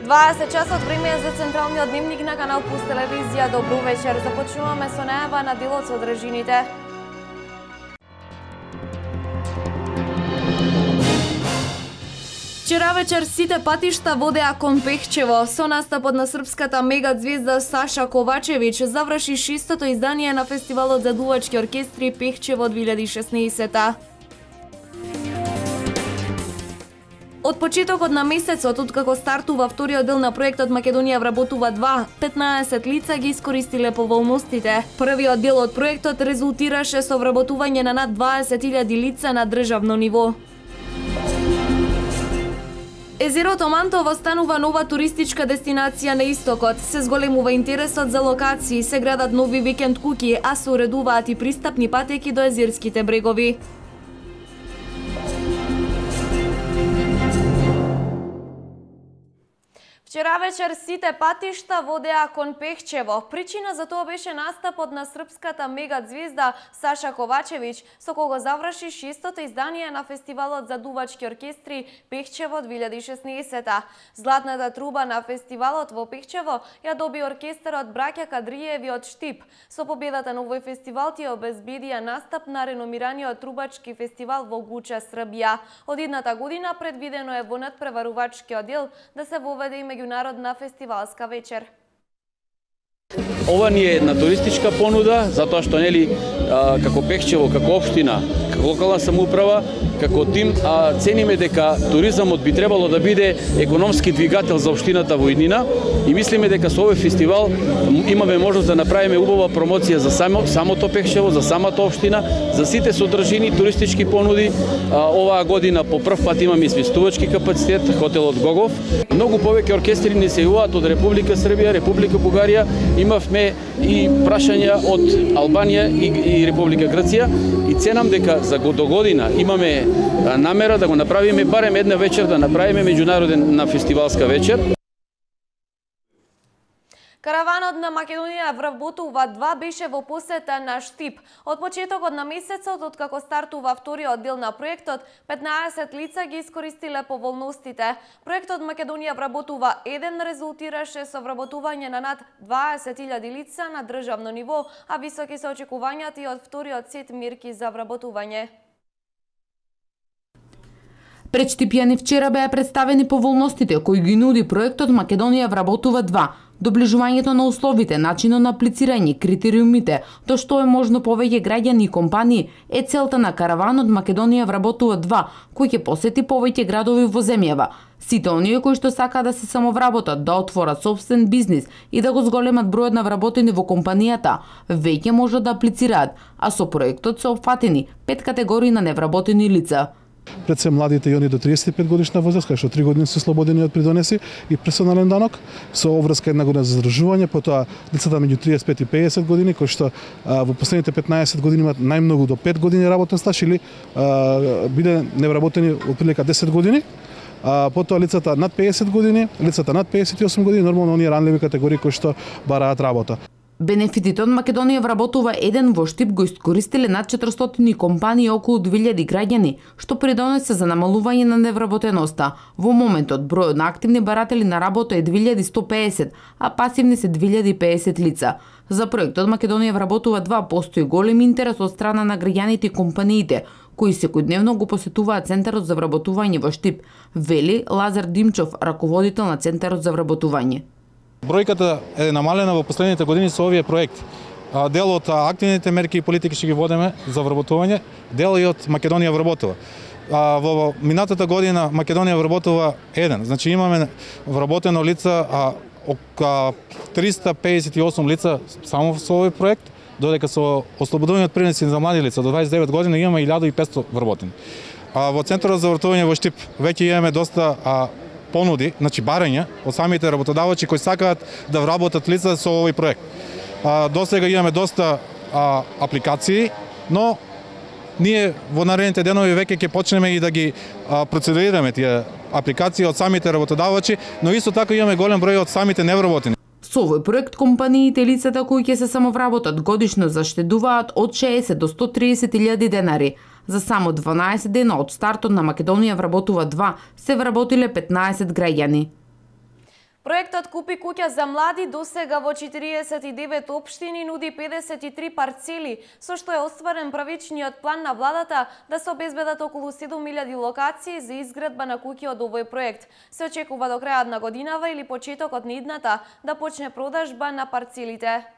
20 часот време за централниот дневник на канал Пулс телевизија. Добро вечер. Започнуваме со најава на делот со држините. Вчера вечер сите патишта водеа кон Пехчево. Со настапот на српската мега звезда Саша Ковачевич заврши 6-то издание на фестивалот за дувачки оркестри Пехчево 2016. Од почетокот на месецот, откако стартува вториот дел на проектот Македонија вработува 2, 15 лица ги искористиле поволностите. Првиот дел од проектот резултираше со вработување на над 20.000 лица на државно ниво. Езерото Мантово станува нова туристичка дестинација на истокот. Се зголемува интересот за локации, се градат нови викенд куќи, а се уредуваат и пристапни патеки до езерските брегови. Вчера вечер сите патишта водеа кон Пехчево. Причина за тоа беше настапот на српската мега звезда Саша Ковачевич, со кого заврши 6-то издание на фестивалот за дувачки оркестри Пехчево 2016. Златната труба на фестивалот во Пехчево ја доби оркестарот браќа Кадриеви од Штип. Со победата на овој фестивал тие обезбедија настап на реномираниот трубачки фестивал во Гуча, Србија. Од идната година предвидено е во надпреварувачкиот дел да се воведе и меѓународна фестивалска вечер. Ова ни е една туристичка понуда, затоа што како Пехчево, како општина, како локална самоуправа, како тим, цениме дека туризамот би требало да биде економски двигател за општината во иднина и мислиме дека со овој фестивал имаме можност да направиме убава промоција за самото Пехчево, за самата општина, за сите содржини туристички понуди. Оваа година по прв пат имаме сместувачки капацитет, хотелот Гогов. Многу повеќе оркестри ни се јавуваат од Република Србија, Република Бугарија. Имавме и прашања од Албанија и Република Грција и ценам дека за до година имаме намера да го направиме барем една вечер, да направиме меѓународна фестивалска вечер. Караванот на Македонија вработува 2 беше во посета на Штип. Од почетокот на месецот, откако стартува вториот дел на проектот, 15 лица ги искористиле поволностите. Проектот Македонија вработува 1 резултираше со вработување на над 20.000 лица на државно ниво, а високи се очекувањата и од вториот сет мерки за вработување. Пред Штипјани вчера беа представени поволностите кои ги нуди проектот Македонија вработува 2. Доближувањето на условите, начинот на аплицирање, критериумите, тоа што е можно повеќе граѓани и компании е целта на караванот Македонија вработува 2, кој ќе посети повеќе градови во земјава. Сите оние кои што сакаат да се самовработат, да отворат собствен бизнис и да го зголемат бројот на вработени во компанијата, веќе можат да аплицираат, а со проектот се опфатени 5 категории на невработени лица. Пред се младите и они до 35 годишна возраст, кај што 3 години се слободени од придонеси и персонален данок, со обврска 1 година за задржување, потоа лицата меѓу 35 и 50 години, кои што во последните 15 години имаат најмногу до 5 години работен стаж или биде невработени отприлика 10 години. Потоа лицата над 50 години, лицата над 58 години, нормално оние ранливи категории кои што бараат работа. Бенефитите од Македонија вработува 1 во Штип го искористиле над 400 компании и околу 2000 граѓани, што придонесе за намалување на невработеноста. Во моментот бројот на активни баратели на работа е 2150, а пасивни се 2050 лица. За проектот Македонија вработува 2 постои голем интерес од страна на граѓаните и компаниите, кои секојдневно го посетуваат Центарот за вработување во Штип, вели Лазар Димчов, раководител на Центарот за вработување. Бројката е намалена во последните години со овие проекти. Дел од активните мерки и политики ќе ги водиме за вработување, дел и од Македонија вработува. Во минатата година Македонија вработува 1, значи имаме вработено лица 358 лица само со овој проект, додека со ослободување од принудени за млади лица до 29 години имаме 1500 вработени. Во Центарот за вработување во Штип веќе имаме доста понуди, значи барања од самите работодавачи кои сакаат да вработат лица со овој проект. Досега имаме доста апликации, но ние во наредните денови веќе ќе почнеме и да ги процедурираме тие апликации од самите работодавачи, но исто така имаме голем број од самите невработени. Со овој проект компаниите и лицата кои ќе се самовработат годишно заштедуваат од 60 до 130.000 денари. За само 12 дена од стартот на Македонија вработува 2, се вработиле 15 граѓани. Проектот Купи куќа за млади досега во 49 општини нуди 53 парцели, со што е остварен правичниот план на владата да се обезбедат околу 7000 локации за изградба на куќи од овој проект. Се очекува до крајот на годинава или почетокот на идната да почне продажба на парцелите.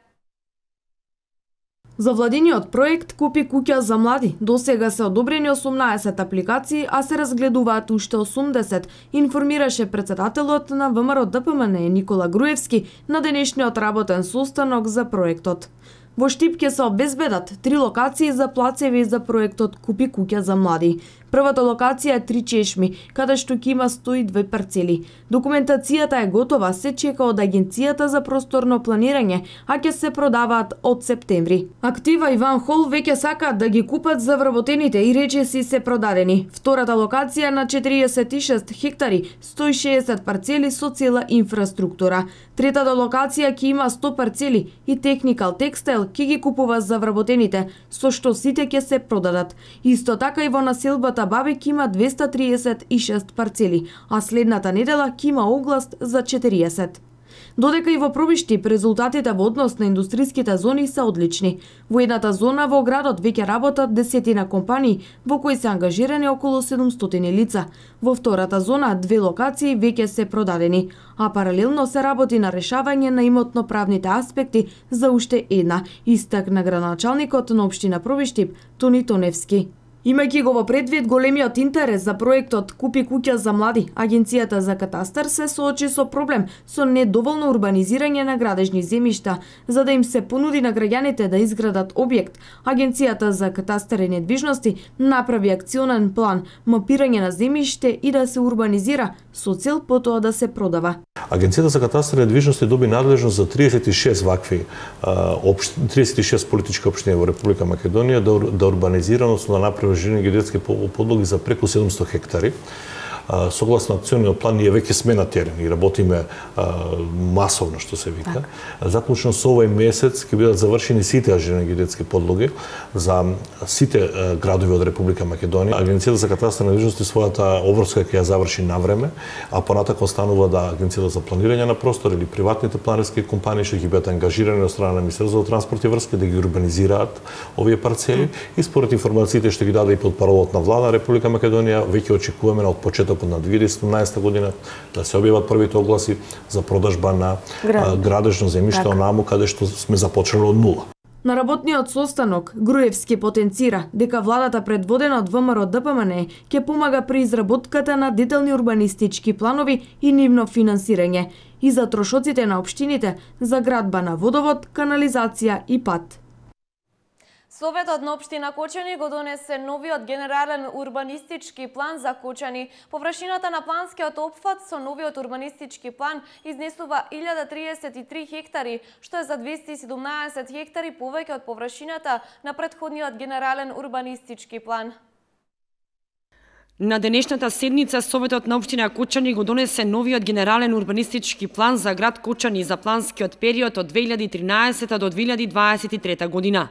За владиниот проект Купи куќа за млади досега се одобрени 18 апликации, а се разгледуваат уште 80, информираше председателот на ВМРО-ДПМН Никола Груевски на денешниот работен состанок за проектот. Во Штип ќе се обезбедат 3 локации за плацеви за проектот Купи куќа за млади. Првата локација е 3 чешми, каде што ќе има 102 парцели. Документацијата е готова, се чека од Агенцијата за просторно планирање, а ќе се продаваат од септември. Актива Иван Хол веќе сакаат да ги купат за вработените и речиси се продадени. Втората локација на 46 хектари, 160 парцели со цела инфраструктура. Третата локација ќе има 100 парцели и Technical Textile ќе ги купува за вработените, со што сите ќе се продадат. Исто така и во населбата Бабик има 236 парцели, а следната недела ќе има оглас за 40. Додека и во Пробиштип резултатите во однос на индустриските зони се одлични. Во едната зона во градот веќе работат десетина компании, во кои се ангажирани околу 700 лица. Во втората зона 2 локации веќе се продадени, а паралелно се работи на решавање на имотно-правните аспекти за уште една, истакна градоначалникот на општина Пробиштип Тони Тоневски. Имајќи го во предвид големиот интерес за проектот Купи куќа за млади, Агенцијата за катастар се соочи со проблем со недоволно урбанизирање на градежни земјишта, за да им се понуди на граѓаните да изградат објект. Агенцијата за катастар и недвижности направи акционен план, мапирање на земјиште и да се урбанизира со цел потоа да се продава. Агенцијата за катастар и недвижности доби надлежност за 36 вакви 36 политички општини во Република Македонија да урбанизира, односно да направи геодетски подлоги за преку 700 хектари. Согласно акциониот план ние веќе сме на терен и работиме масовно, што се вика. Заклучно со овој месец ќе бидат завршени сите геодетски подлоги за сите градови од Република Македонија. Агенцијата за катастар и недвижности својата обврска ќе ја заврши на време, а понатака останува да Агенцијата за планирање на простор или приватните планерски компании што ќе бидат ангажирани од страна на Министерството за транспорт и врски да ги урбанизираат овие парцели и според информациите што ги даде и потпаролот на влада Република Македонија веќе очекуваме од почеток на 2017 година да се објават првите огласи за продажба на градежно земјиште онаму каде што сме започнали од нула. На работниот состанок Груевски потенцира дека владата предводена од ВМРО-ДПМН ќе помага при изработката на детални урбанистички планови и нивно финансирање и за трошоците на општините за градба на водовод, канализација и пат. Советот на општина Кочани го донесе новиот генерален урбанистички план за Кочани. Површината на планскиот опфат со новиот урбанистички план изнесува 1033 хектари, што е за 217 хектари повеќе од површината на претходниот генерален урбанистички план. На денешната седница Советот на општина Кочани го донесе новиот генерален урбанистички план за град Кочани за планскиот период од 2013 до 2023 година.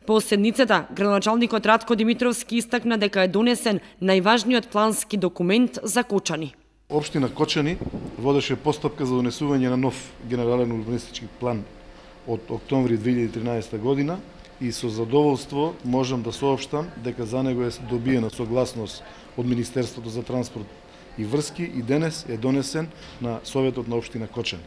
По седницата, градоначалникот Радко Димитровски истакна дека е донесен најважниот плански документ за Кочани. Општина Кочани водеше постапка за донесување на нов генерален урбанистички план од октомври 2013 година и со задоволство можам да соопштам дека за него е добиена согласност од Министерството за транспорт и врски и денес е донесен на Советот на општина Кочани.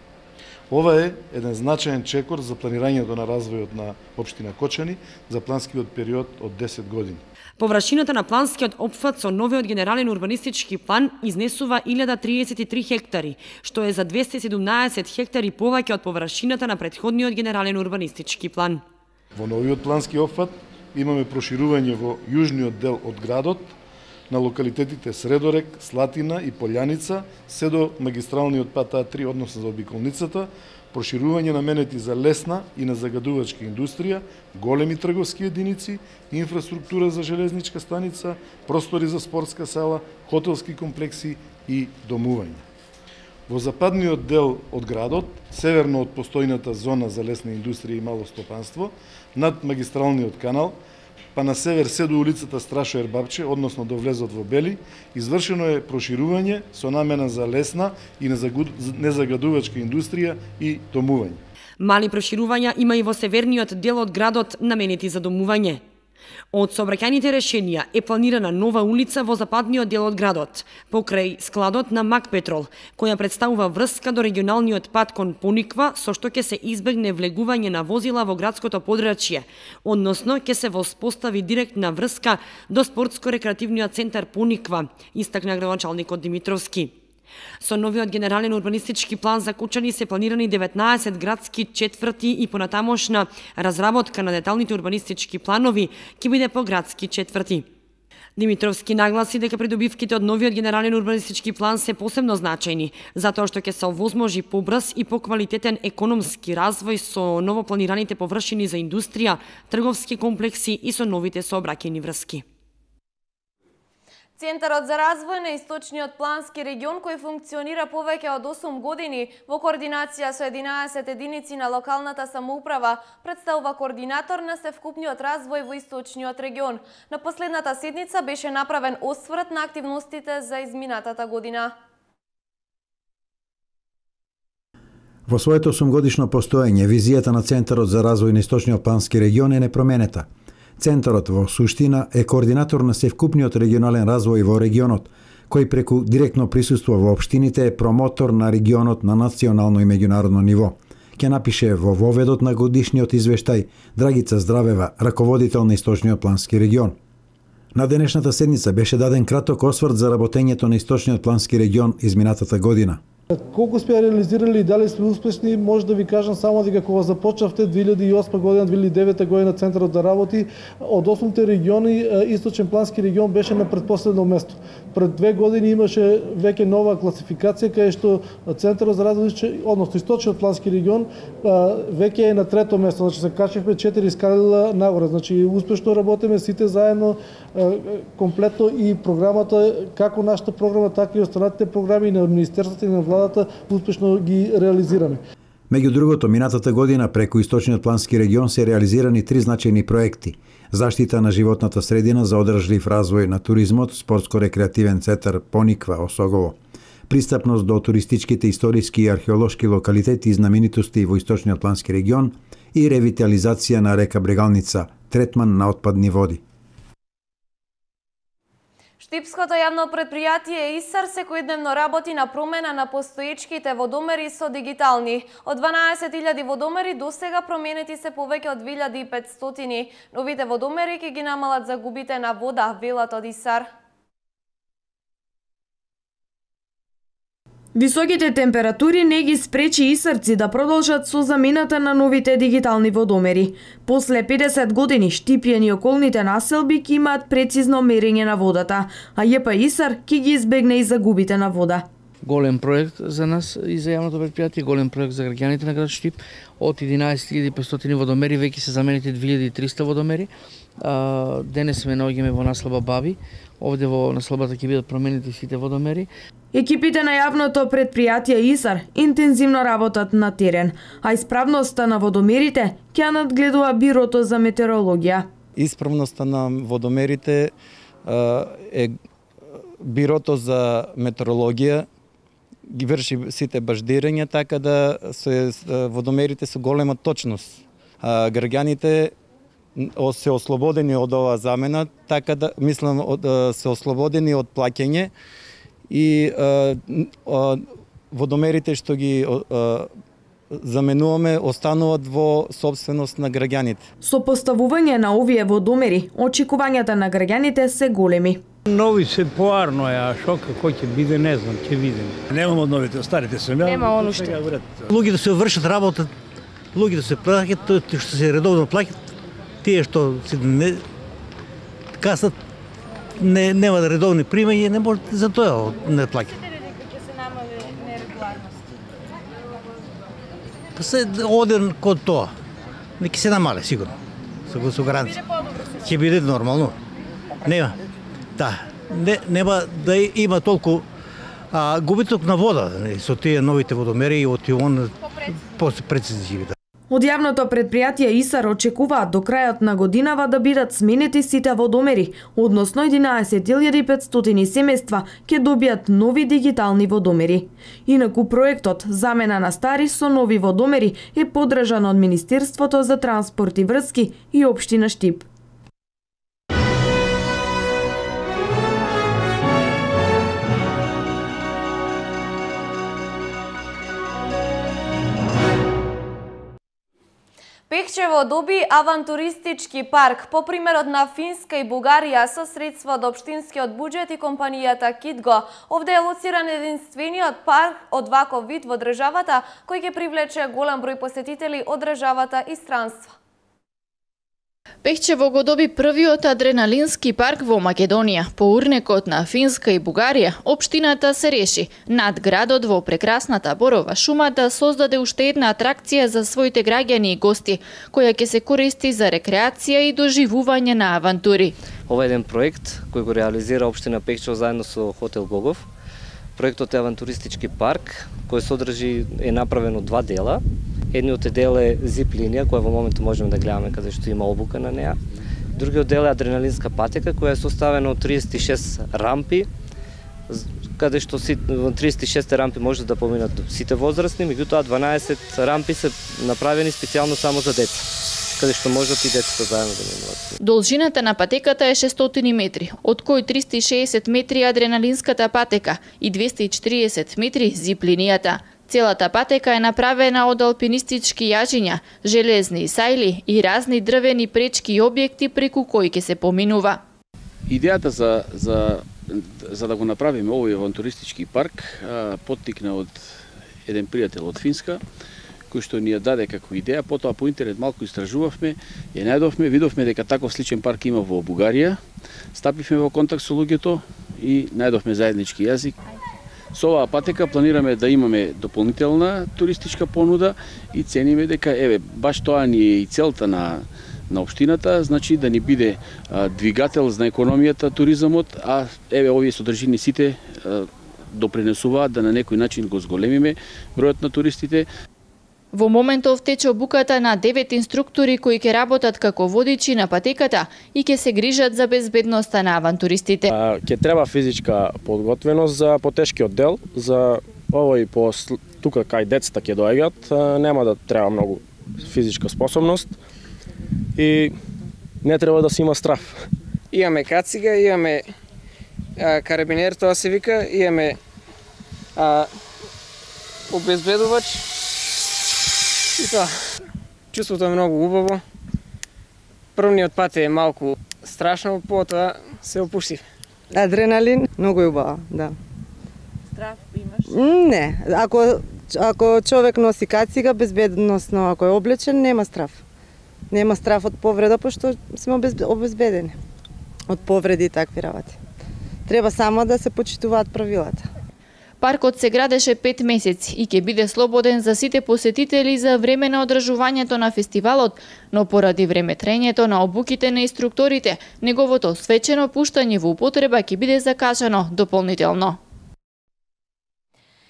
Ова е еден значаен чекор за планирањето на развојот на општина Кочани за планскиот период од 10 години. Површината на планскиот опфат со новиот генерален урбанистички план изнесува 1033 хектари, што е за 217 хектари повеќе од површината на претходниот генерален урбанистички план. Во новиот плански опфат имаме проширување во јужниот дел од градот, на локалитетите Средорек, Слатина и Полјаница, се до магистралниот пат А3, односно за обиколницата, проширување на менети за лесна и на загадувачка индустрија, големи трговски единици, инфраструктура за железничка станица, простори за спортска сала, хотелски комплекси и домување. Во западниот дел од градот, северно од постојната зона за лесна индустрија и мало стопанство, над магистралниот канал, па на север се до улицата Страшо Ербапче, односно до влезот во Бели, извршено е проширување со намена за лесна и незагадувачка индустрија и домување. Мали проширувања има и во северниот дел од градот наменети за домување. Од сообраќајните решенија е планирана нова улица во западниот дел од градот, покрај складот на Макпетрол, која представува врска до регионалниот пат кон Пониква, со што ќе се избегне влегување на возила во градското подрачје, односно ќе се воспостави директна врска до спортско-рекреативниот центар Пониква, истакна градоначалникот Димитровски. Со новиот генерален урбанистички план за Кучани се планирани 19 градски четврти и понатамошна разработка на деталните урбанистички планови ќе биде по градски четврти. Димитровски нагласи дека придобивките од новиот генерален урбанистички план се посебно значајни, затоа што ќе се овозможи побрз и поквалитетен економски развој со новопланираните површини за индустрија, трговски комплекси и со новите сообраќајни врски. Центарот за развој на Источниот плански регион, кој функционира повеќе од 8 години во координација со 11 единици на локалната самоуправа, представува координатор на севкупниот развој во Источниот регион. На последната седница беше направен осврт на активностите за изминатата година. Во своето 8-годишно постоење, визијата на Центарот за развој на Источниот плански регион е непроменета. Центарот во суштина е координатор на севкупниот регионален развој во регионот, кој преку директно присуство во општините е промотор на регионот на национално и меѓународно ниво. Ќе напише во воведот на годишниот извештај Драгица Здравева, раководител на Источниот плански регион. На денешната седница беше даден краток осврт за работењето на Источниот плански регион изминатата година. Колку сме реализирали и дали сме успешни, може да ви кажам само дека кога започнавте 2008 година, 2009 година Центарот да работи, од 8 региони Источен плански регион беше на предпоследно место. Пред 2 години имаше веќе нова класификација кај што Центарот за развој, односно Источниот плански регион веќе е на 3-то место, значи се качевме 4 скалила нагоре, значи успешно работиме сите заедно комплетно и програмата, како нашата програма, така и останатите програми на Министерството и на владата успешно ги реализираме. Меѓу другото, минатата година преку Источниот плански регион се реализирани 3 значајни проекти: заштита на животната средина за одржлив развој на туризмот, спортско-рекреативен центар Пониква Осогово, пристапност до туристичките историски и археолошки локалитети и знаменитости во Источниот плански регион и ревитализација на река Брегалница, третман на отпадни води. Штипското јавно предпријатие ИСАР секојдневно работи на промена на постоечките водомери со дигитални. Од 12.000 водомери досега променети се повеќе од 2.500. Новите водомери ќе ги намалат загубите на вода, велат од ИСАР. Високите температури не ги спречи исарци да продолжат со замената на новите дигитални водомери. После 50 години Штипјан и околните населби ќе имаат прецизно мерење на водата, а ЈП ИСАР ќе ги избегне и загубите на вода. Голем проект за нас и за јавното предпријатие, голем проект за граѓаните на град Штип. Од 11.500 водомери веќе се заменети 2.300 водомери. Денес ме наоѓаме во наслаба Баби. Овде во наслабата ќе бидат променети сите водомери. Екипите на јавното предпријатие ИСАР интензивно работат на терен, а исправноста на водомерите ќе надгледува Бирото за метеорологија. Исправноста на водомерите е Бирото за метеорологија ги врши сите баждирања, така да се водомерите со голема точност. Граѓаните се ослободени од оваа замена, така да мислам се ослободени од плаќање и водомерите што ги заменуваме остануваат во собственост на граѓаните. Со поставување на овие водомери, очекувањата на граѓаните се големи. Нови се поарно е, а што како ќе биде, не знам, ќе видиме. Немам од новите, старите се. Нема оно што. Луѓето се вршат работа, луѓето се плаќат, што се редовно плаќат, тие што се не касат нема редовни примања, не може за тоа не плаќат. Ќе се намали нерегуларност. Па се оден код тоа. Не ќе се намале сигурно. Со гаранција. Ќе биде нормално. Нема. Да, нема да има толку губиток на вода со тие новите водомери и од он прецизни. Од јавното предпријатие ИСАР очекуваат до крајот на годинава да бидат сменети сите водомери, односно 11.500 семејства ќе добијат нови дигитални водомери. Инаку проектот замена на стари со нови водомери е поддржан од Министерството за транспорт и врски и општина Штип. Пехчево доби авантуристички парк по примерот на Финска и Бугарија со средства од општинскиот буџет и компанијата Китго. Овде е лоциран единствениот парк од ваков вид во државата кој ќе привлече голем број посетители од државата и странства. Пехчево го доби првиот адреналински парк во Македонија. По урнекот на Финска и Бугарија, општината се реши над градот во прекрасната Борова шума да создаде уште една атракција за своите граѓани и гости, која ќе се користи за рекреација и доживување на авантури. Ова е еден проект кој го реализира општина Пехчево заедно со Хотел Гогов. Проектот е авантуристички парк кој содржи е направен од два дела. Едниот дел е зип линија, која во моментот можеме да гледаме каде што има обука на неа. Другиот дел е адреналинска патека, која е составена од 36 рампи, каде што во 36 рампи може да поминат сите возрастни, меѓутоа 12 рампи се направени специјално само за деца, каде што можат и децата заедно да минуваат. Должината на патеката е 600 метри, од кои 360 метри адреналинската патека и 240 метри зип линијата. Целата патека е направена од алпинистички јажиња, железни сајли и разни дрвени пречки и објекти преку кои ќе се поминува. Идејата за да го направиме овој авантуристички парк поттикна од еден пријател од Финска, кој што ни ја даде како идеја, потоа по интернет малку истражувавме, ја најдовме, видовме дека таков сличен парк има во Бугарија, стапивме во контакт со луѓето и најдовме заеднички јазик. Со оваа патека планираме да имаме дополнителна туристичка понуда и цениме дека баш тоа ни е и целта на општината, значи да ни биде двигател за економијата, туризамот, а овие содржини сите допринесуваат да на некој начин го зголемиме бројот на туристите. Во моментов тече обуката на 9 инструктори кои ќе работат како водичи на патеката и ќе се грижат за безбедноста на авантуристите. Ќе треба физичка подготвеност за потешкиот дел, за овој тука кај децата ќе доаѓаат, нема да треба многу физичка способност и не треба да се има страф. Имаме кацига, имаме карабинер, тоа се вика, имаме обезбедувач. И тоа, чувството е многу убаво. Првниот пат е малку страшно, потоа се опуштив. Адреналин, многу е убаво, да. Страф имаш? Не, ако човек носи кацига, безбедносно, ако е облечен, нема страф. Нема страф од повреда, пошто сме обезбедени од повреди и такви работи. Треба само да се почитуваат правилата. Паркот се градеше 5 месеци и ќе биде слободен за сите посетители за време на одржувањето на фестивалот, но поради времетрењето на обуките на инструкторите, неговото свечено пуштање во употреба ќе биде закажано дополнително.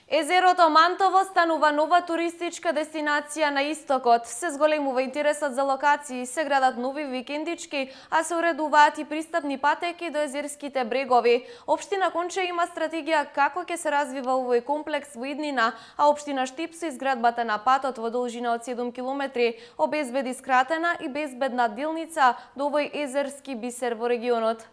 Езерото Мантово станува нова туристичка дестинација на истокот. Се зголемува интересот за локации, се градат нови викендички, а се уредуваат и пристапни патеки до езерските брегови. Општина Конче има стратегија како ќе се развива овој комплекс во иднина, а општина Штип со изградбата на патот во должина од 7 километри обезбеди скратена и безбедна дилница до овој езерски бисер во регионот.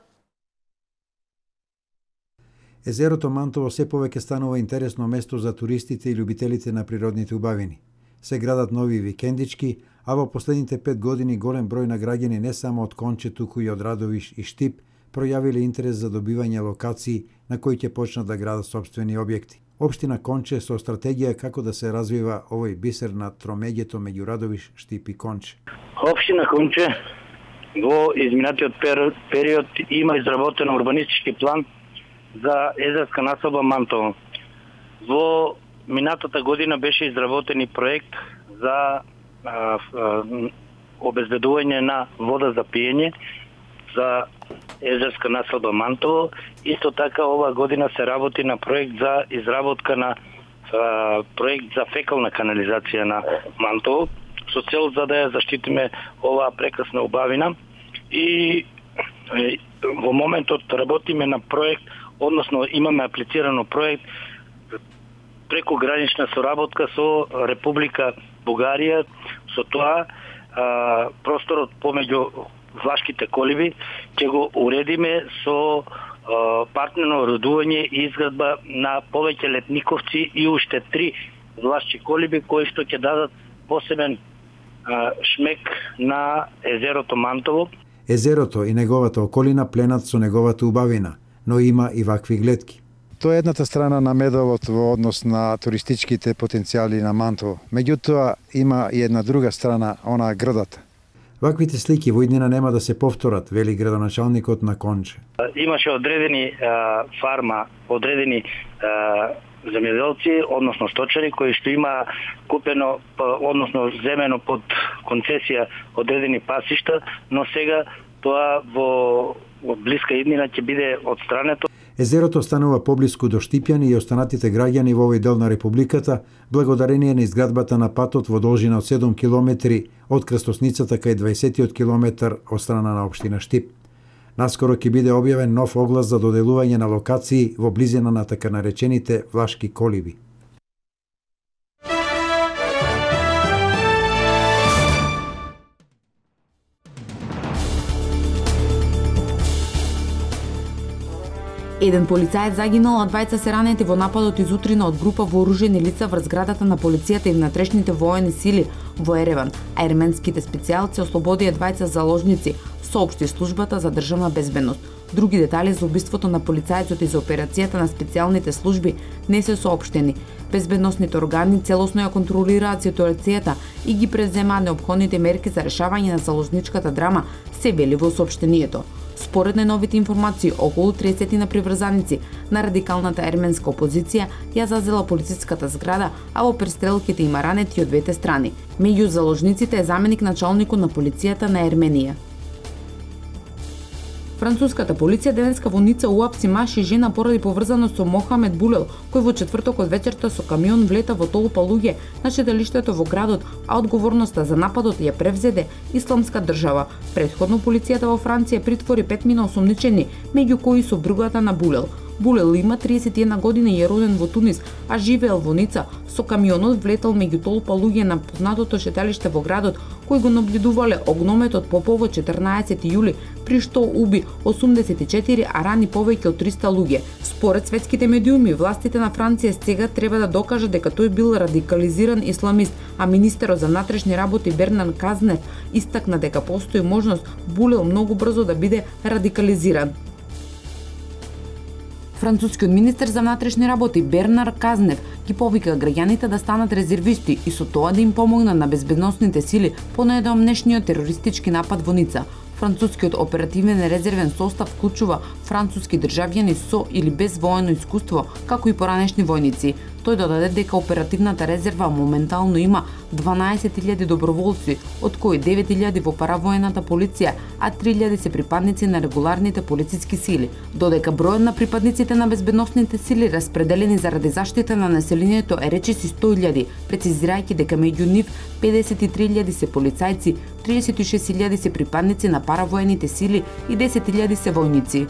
Езерото Мантово се повеќе станува интересно место за туристите и љубителите на природните убавини. Се градат нови викендички, а во последните 5 години голем број на граѓани не само од Конче, туку и од Радовиш и Штип пројавиле интерес за добивање локации на кои ќе почнат да градат сопствени објекти. Општина Конче со стратегија како да се развива овој бисер на тромеѓето меѓу Радовиш, Штип и Конче. Општина Конче во изминатиот период има изработен урбанистички план за езерска населба Мантово. Во минатата година беше изработен и проект за обезбедување на вода за пиење за езерска населба Мантово. Исто така оваа година се работи на проект за изработка на проект за фекална канализација на Мантово, со цел за да ја заштитиме оваа прекрасна убавина. И во моментот работиме на проект, односно имаме аплицирано проект преку гранична соработка со Република Бугарија, со тоа просторот помеѓу влашките колиби ќе го уредиме со партнерно родување и изградба на повеќе летниковци и уште 3 влашки колиби кои што ќе дадат посебен шмек на езерото Мантово. Езерото и неговата околина пленат со неговата убавина, но има и вакви гледки. Тоа е едната страна на медалот во однос на туристичките потенцијали на Мантово. Меѓутоа има и една друга страна, она градата. Ваквите слики во иднина нема да се повторат, вели градоначалникот на Конче. Имаше одредени фарма, одредени земјоделци, односно сточари, кои што има купено, односно земено под концесија одредени пасишта, но сега тоа во блиска иднина ќе биде отстрането. Езерото станува поблиску до Штипјани и останатите граѓани во овој дел на Републиката, благодарение на изградбата на патот во должина од 7 километри од крстосницата кај 20-тиот километар од страна на општина Штип. Наскоро ќе биде објавен нов оглас за доделување на локации во близина на така наречените влашки колиби. Еден полицаец загинал, а двајца се ранети во нападот изутрина од група вооружени лица врз зградата на полицијата и внатрешните воени сили во Ереван, а ерменските специјалци ослободија двајца заложници, соопшти службата за државна безбедност. Други детали за убиството на полицајецот и за операцијата на специјалните служби не се соопштени. Безбедносните органи целосно ја контролираат ситуацијата и ги преземаат неопходните мерки за решавање на заложничката драма, се вели во соопштението. Според најновите информации, околу 30 на приврзаници на радикалната ерменска опозиција ја зазела полициската зграда, а во престрелките има ранети од двете страни. Меѓу заложниците е заменик началникот на полицијата на Ерменија. Француската полиција денеска во Ница уапси маж и жена поради поврзаност со Мохамед Булел, кој во четвртокот вечерта со камион влета во толпа луѓе на шеталиштето во градот, а одговорноста за нападот ја превзеде Исламска држава. Претходно полицијата во Франција притвори 5 осомничени, меѓу кои со бругата на Булел. Булел има 31 години и е роден во Тунис, а живеел во Ница. Со камионот влетал меѓу толпа луѓе на познатото шеталиште во градот, кои го наблюдувале огнометот Попово 14 јули, при што уби 84, а рани повеќе од 300 луѓе. Според светските медиуми, властите на Франција сега треба да докажат дека тој бил радикализиран исламист, а министерот за внатрешни работи Бернар Казнев истакна дека постои можност Булел многу брзо да биде радикализиран. Францускиот министер за внатрешни работи Бернар Казнев ги повика граѓаните да станат резервисти и со тоа да им помогнат на безбедносните сили по најдавнешниот терористички напад во Ница. Францускиот оперативен резервен состав вклучува француски државјани со или без воено искуство, како и поранешни војници. Тој додаде дека оперативната резерва моментално има 12.000 доброволци, од кои 9.000 во паравоената полиција, а 3.000 се припадници на регуларните полициски сили. Додека бројот на припадниците на безбедносните сили распределени заради заштита на населението е речиси 100.000, прецизирајќи дека меѓу нив 53.000 се полицајци, 36.000 се припадници на паравоените сили и 10.000 се војници.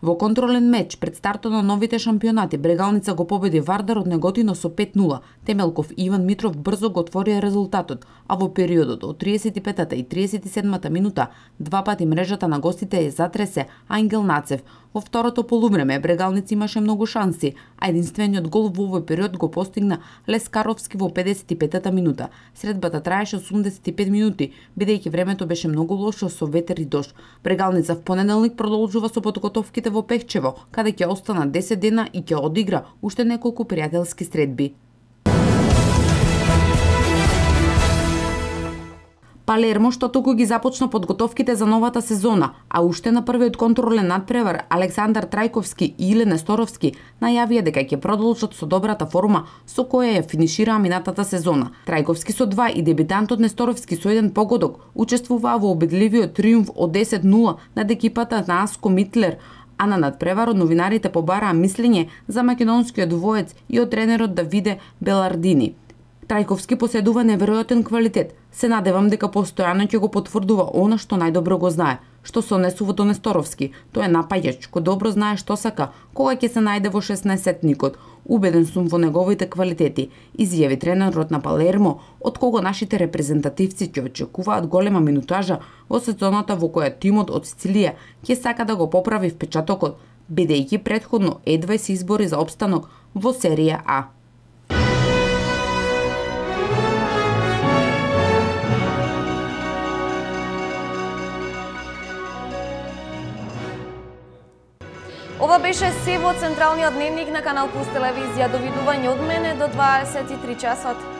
Во контролен меч пред стартот на новите шампионати, Брегалница го победи Вардар од Неготино со 5-0. Темелков и Иван Митров брзо го отворија резултатот, а во периодот од 35-та и 37-та минута два пати мрежата на гостите ја затресе Ангел Нацев. Во второто полувреме Брегалница имаше многу шанси, а единствениот гол во овој период го постигна Лескаровски во 55-та минута. Средбата траеше 85 минути, бидејќи времето беше многу лошо со ветер и дожд. Брегалница в понеделник продолжува со подготовките во Пехчево, каде ќе остана 10 дена и ќе одигра уште неколку пријателски средби. Палермо што току ги започна подготовките за новата сезона, а уште на првиот контролен надпревар Александар Трајковски и Иле Несторовски најавија дека ќе продолжат со добрата форма со која ја финишираа минатата сезона. Трајковски со 2 и дебитантот Несторовски со 1 погодок учествуваа во убедливиот триумф од 10-0 над екипата на Аско Митлер, а на надпреварот новинарите побараа мислење за македонскиот двоец и од тренерот Давиде Белардини. Трајковски поседува неверојатен квалитет. Се надевам дека постојано ќе го потврдува она што најдобро го знае, што се однесува до Несторовски. Тој е напаѓач, кој добро знае што сака, кога ќе се најде во 16-никот. Убеден сум во неговите квалитети, изјави тренерот на Палермо, од кого нашите репрезентативци ќе очекуваат голема минутажа во сезоната во која тимот од Сицилија ќе сака да го поправи впечатокот, бидејќи претходно едва се избори за опстанок во серија А. Ова беше се во централниот дневник на Канал Плюс телевизија. Довидување од мене до 23 часот.